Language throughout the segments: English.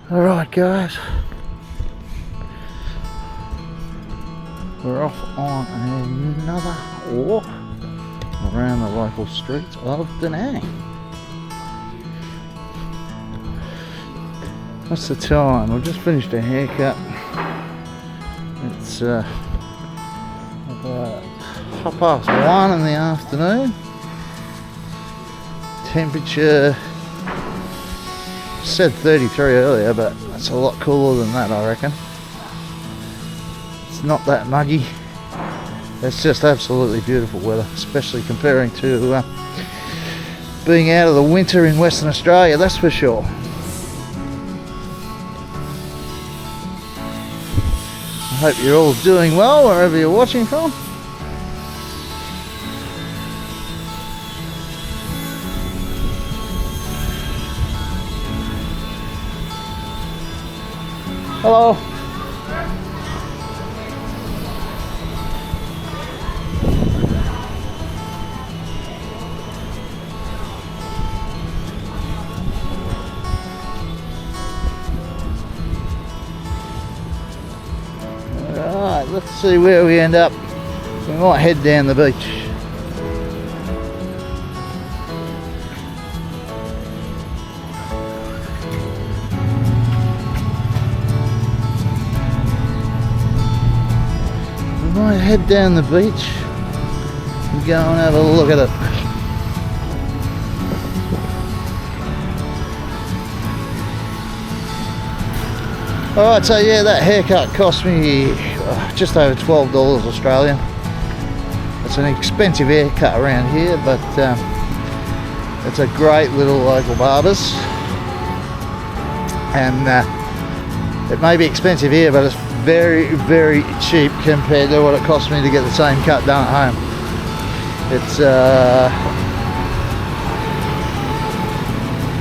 Alright guys, we're off on another walk around the local streets of Danang. What's the time? We've just finished a haircut. It's about 1:30 in the afternoon. Temperature said 33 earlier, but it's a lot cooler than that, I reckon. It's not that muggy. It's just absolutely beautiful weather, especially comparing to being out of the winter in Western Australia, that's for sure. I hope you're all doing well wherever you're watching from. Hello. Alright, let's see where we end up. We might head down the beach. Might head down the beach and go and have a look at it. Alright, so yeah, that haircut cost me just over $12 Australian. It's an expensive haircut around here, but it's a great little local barber's. And it may be expensive here, but it's very, very cheap compared to what it cost me to get the same cut done at home. It's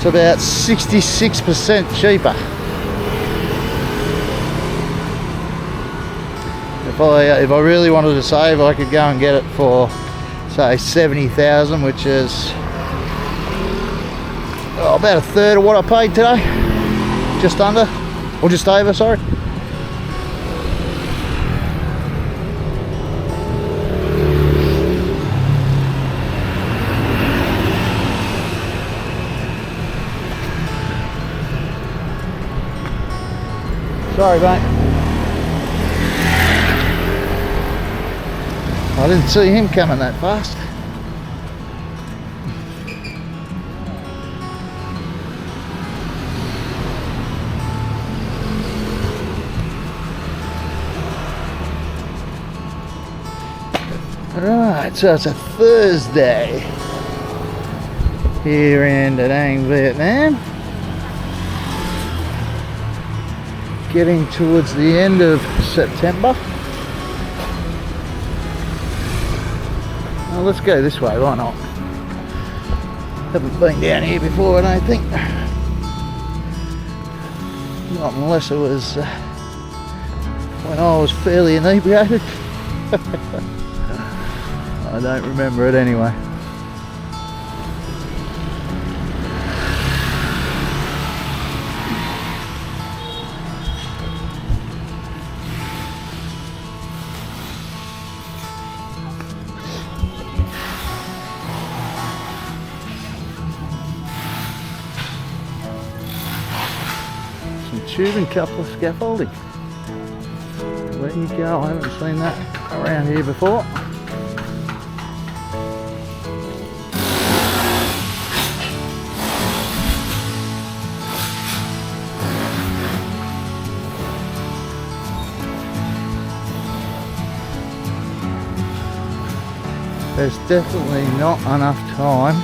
about 66% cheaper. If I really wanted to save, I could go and get it for say 70,000, which is about a third of what I paid today. Just under, or just over, sorry. Sorry, mate. I didn't see him coming that fast. Right, so it's a Thursday here in Danang, Vietnam. Getting towards the end of September. Well, let's go this way, why not? Haven't been down here before, I don't think. Not unless it was when I was fairly inebriated. I don't remember it anyway. Tube and couple of scaffolding. There you go, I haven't seen that around here before. There's definitely not enough time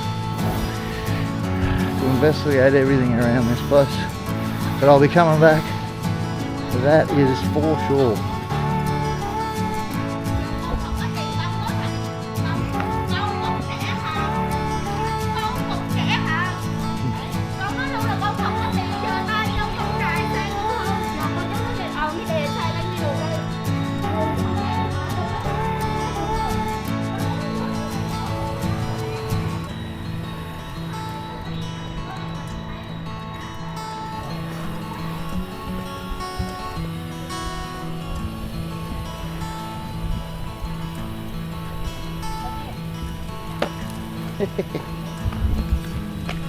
to investigate everything around this place. But I'll be coming back, that is for sure.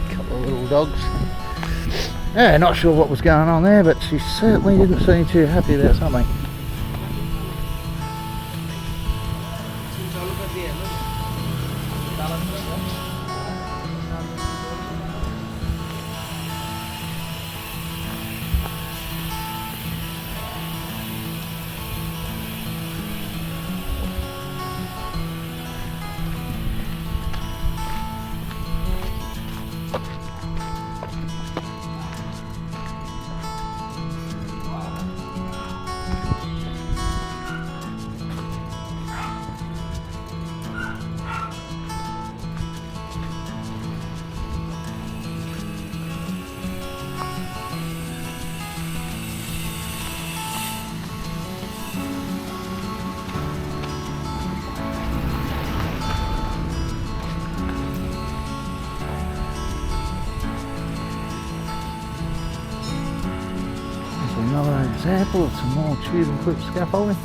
Couple of little dogs. Yeah, not sure what was going on there, but she certainly didn't seem too happy about something. Another example of some more tube and clip scaffolding.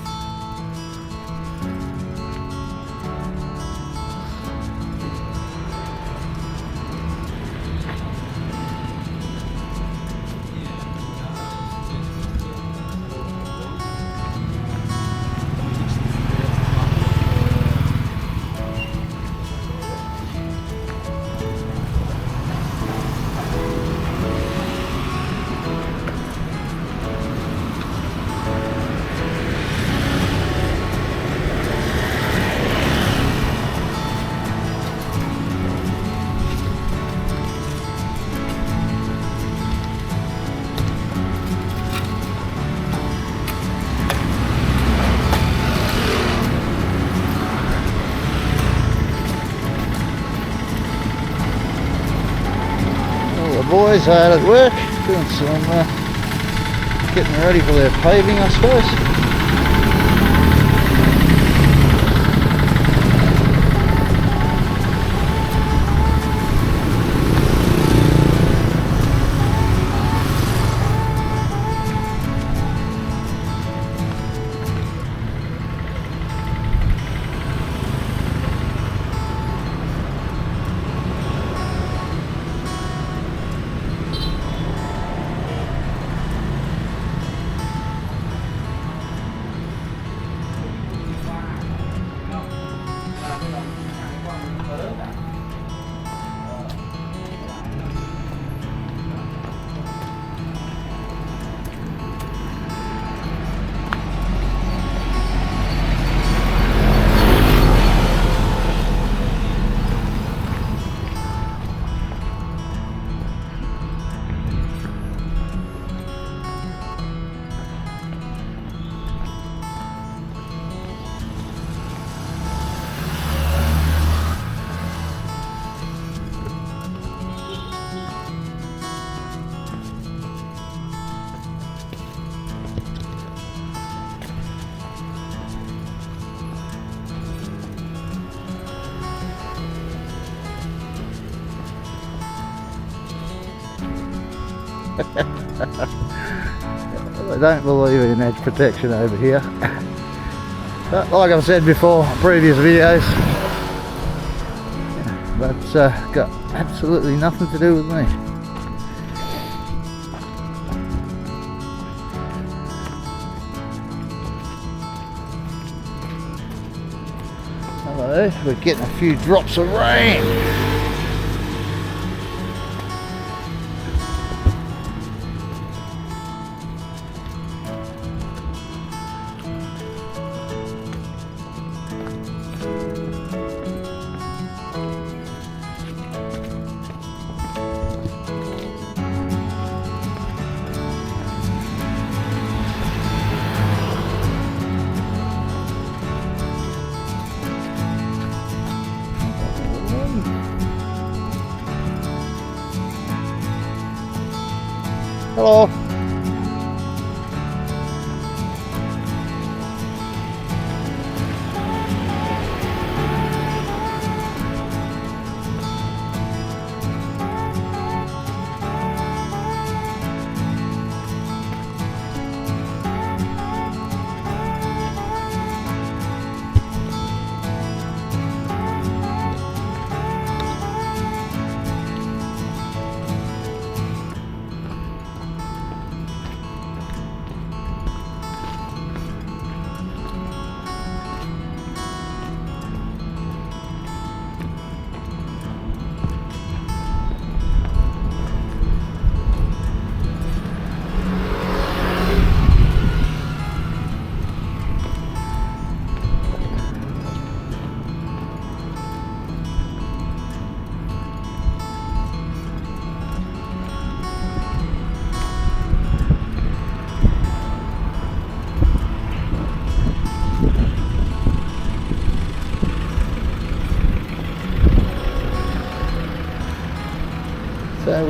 Boys out at work doing some getting ready for their paving, I suppose. I don't believe in edge protection over here, but like I've said before in previous videos, that's got absolutely nothing to do with me. Hello, we're getting a few drops of rain. Hello.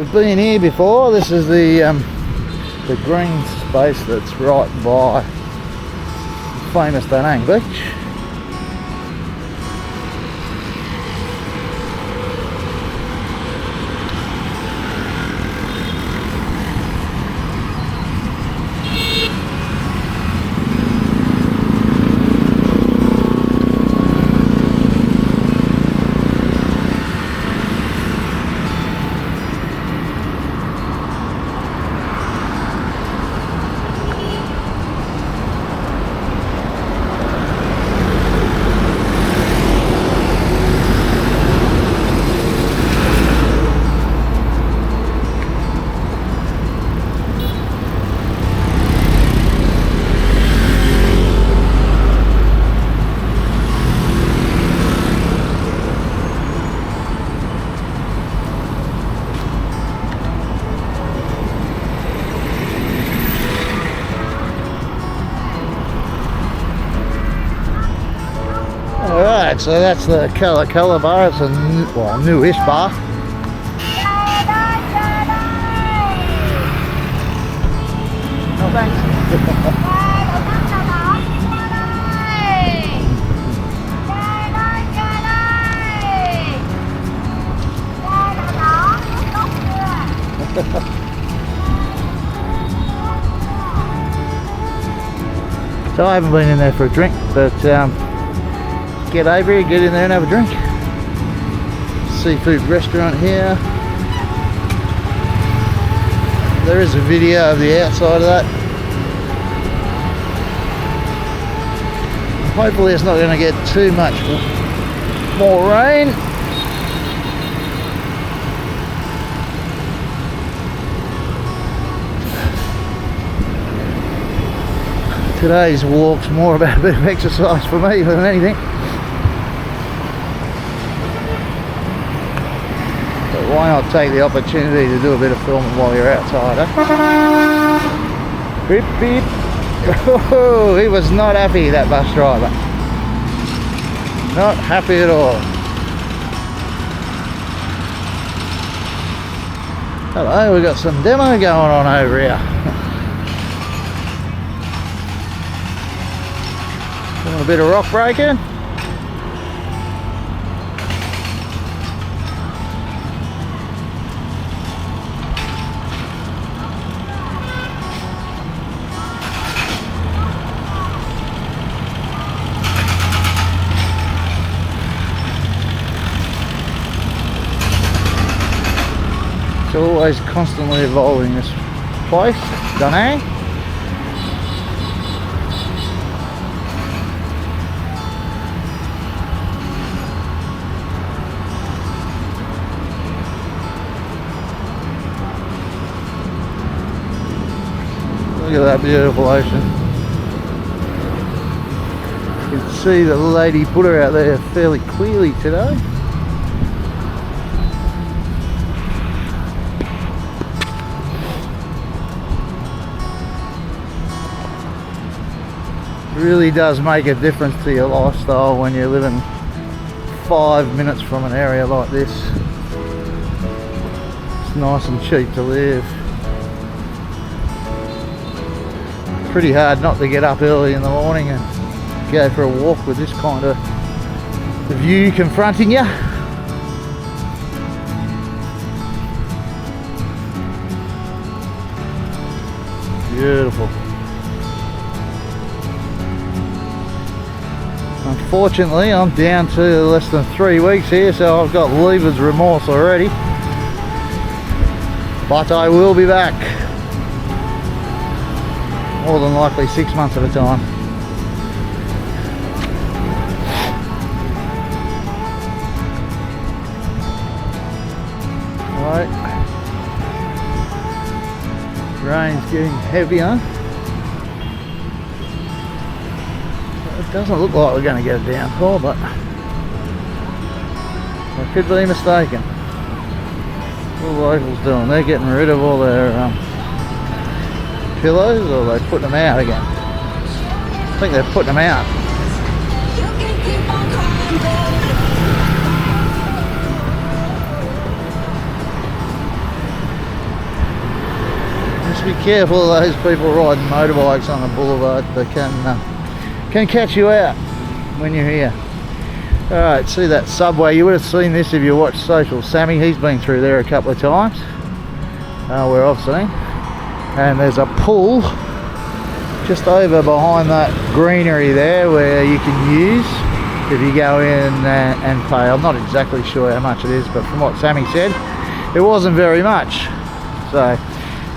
you've been here before, this is the green space that's right by the famous Danang beach. Alright, so that's the Colour bar. It's a newish bar. No thanks. So I haven't been in there for a drink, but get over here, get in there and have a drink. Seafood restaurant here. There is a video of the outside of that. Hopefully it's not going to get too much more rain. Today's walk's more about a bit of exercise for me than anything. But why not take the opportunity to do a bit of filming while you're outside, huh? Beep beep. Oh, he was not happy, that bus driver. Not happy at all. Hello, we've got some demo going on over here. Doing a bit of rock breaking. It's always constantly evolving, this place, Danang. Look at that beautiful ocean. You can see the lady put her out there fairly clearly today. It really does make a difference to your lifestyle when you're living 5 minutes from an area like this. It's nice and cheap to live. Pretty hard not to get up early in the morning and go for a walk with this kind of view confronting you. Beautiful. Unfortunately, I'm down to less than 3 weeks here, so I've got leaver's remorse already. But I will be back. More than likely 6 months at a time. Right. Rain's getting heavier. It doesn't look like we're going to get a downpour, but I could be mistaken. What are the locals doing? They're getting rid of all their pillows, or are they putting them out again? I think they're putting them out. Just be careful of those people riding motorbikes on the boulevard. They can catch you out when you're here. Alright, see that subway? You would have seen this if you watched Social Sammy. He's been through there a couple of times, where I've seen. And there's a pool just over behind that greenery there where you can use if you go in and pay. I'm not exactly sure how much it is, but from what Sammy said, it wasn't very much. So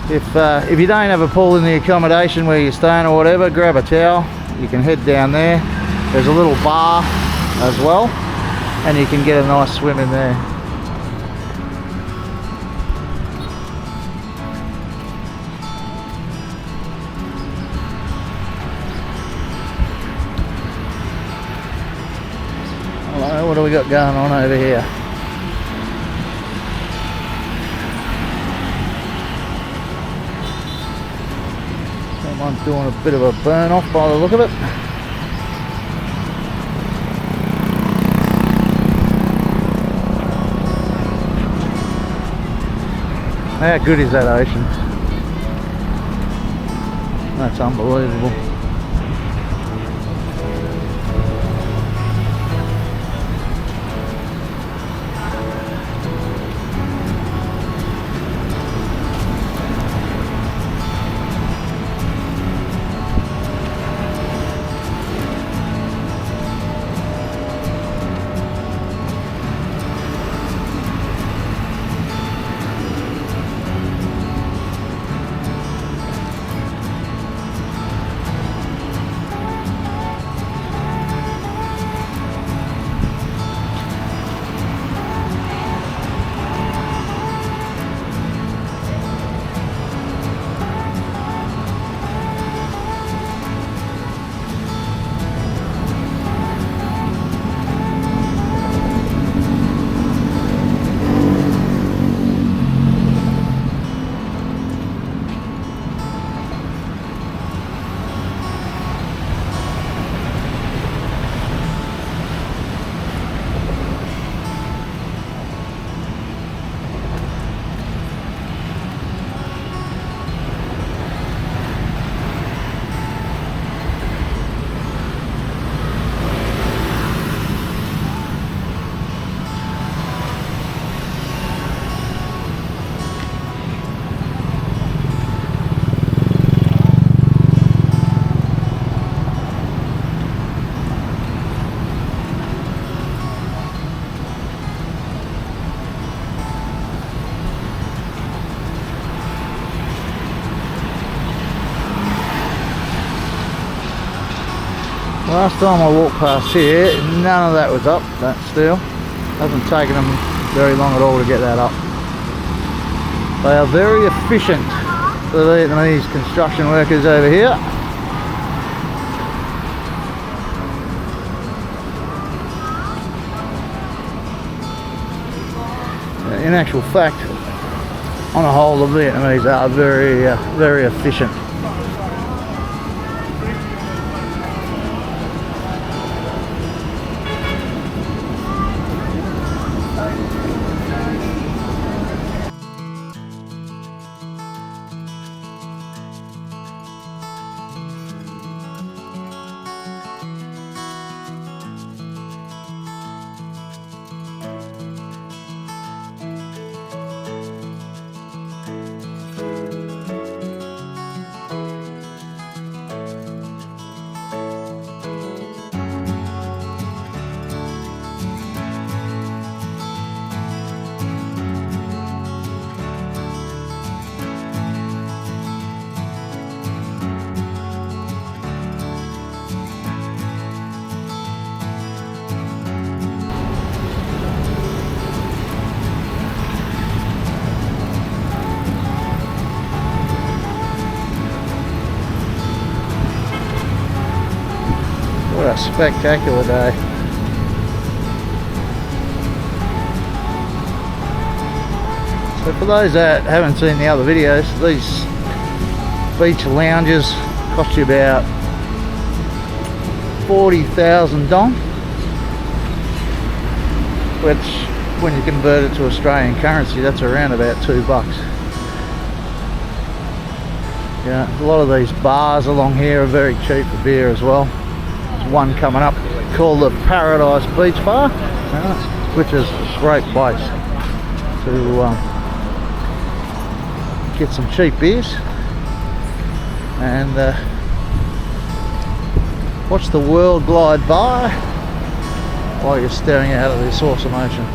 if you don't have a pool in the accommodation where you're staying or whatever, grab a towel. You can head down there. There's a little bar as well, and you can get a nice swim in there. Hello, what do we got going on over here? Someone's doing a bit of a burn off by the look of it. How good is that ocean? That's unbelievable. Last time I walked past here, none of that was up, that steel. Hasn't taken them very long at all to get that up. They are very efficient, the Vietnamese construction workers over here. In actual fact, on the whole, the Vietnamese are very efficient. What a spectacular day. So for those that haven't seen the other videos, these beach lounges cost you about 40,000 dong, which when you convert it to Australian currency, that's around about $2. Yeah, a lot of these bars along here are very cheap for beer as well. There's one coming up called the Paradise Beach Bar, which is a great place to get some cheap beers and watch the world glide by while you're staring out at this awesome ocean.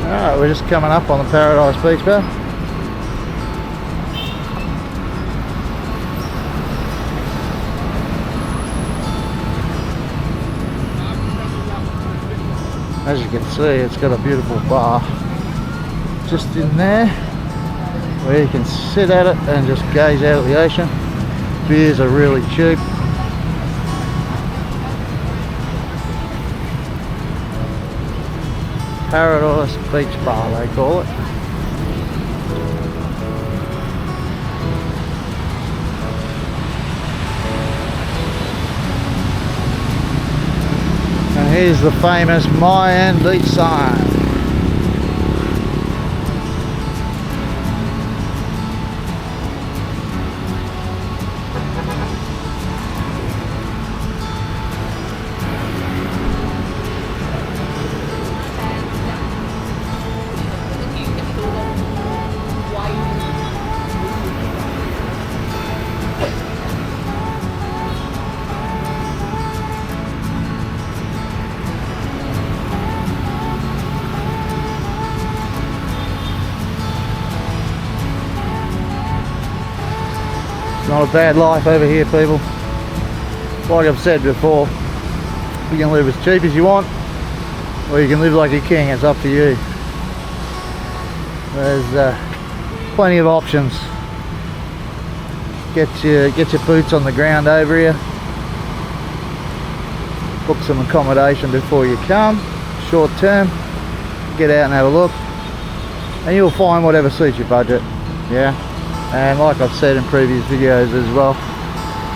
Alright, we're just coming up on the Paradise Beach Bar. As you can see, it's got a beautiful bar just in there where you can sit at it and just gaze out at the ocean. Beers are really cheap. Paradise Beach Bar, they call it. And here's the famous Mayan beach sign. Not a bad life over here, people. Like I've said before, you can live as cheap as you want, or you can live like a king. It's up to you. There's plenty of options. Get your boots on the ground over here. Book some accommodation before you come, short term. Get out and have a look, and you'll find whatever suits your budget. Yeah. And like I've said in previous videos as well,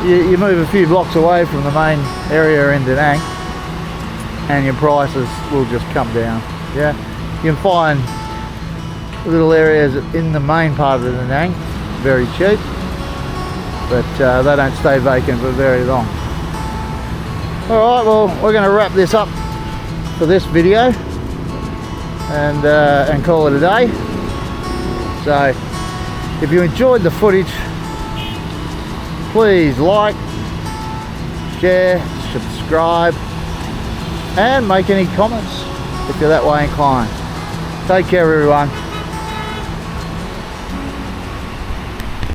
you move a few blocks away from the main area in Danang and your prices will just come down. Yeah, you can find little areas in the main part of the Danang very cheap, but they don't stay vacant for very long. Alright, well, we're going to wrap this up for this video and call it a day. So if you enjoyed the footage, please like, share, subscribe, and make any comments if you're that way inclined. Take care, everyone.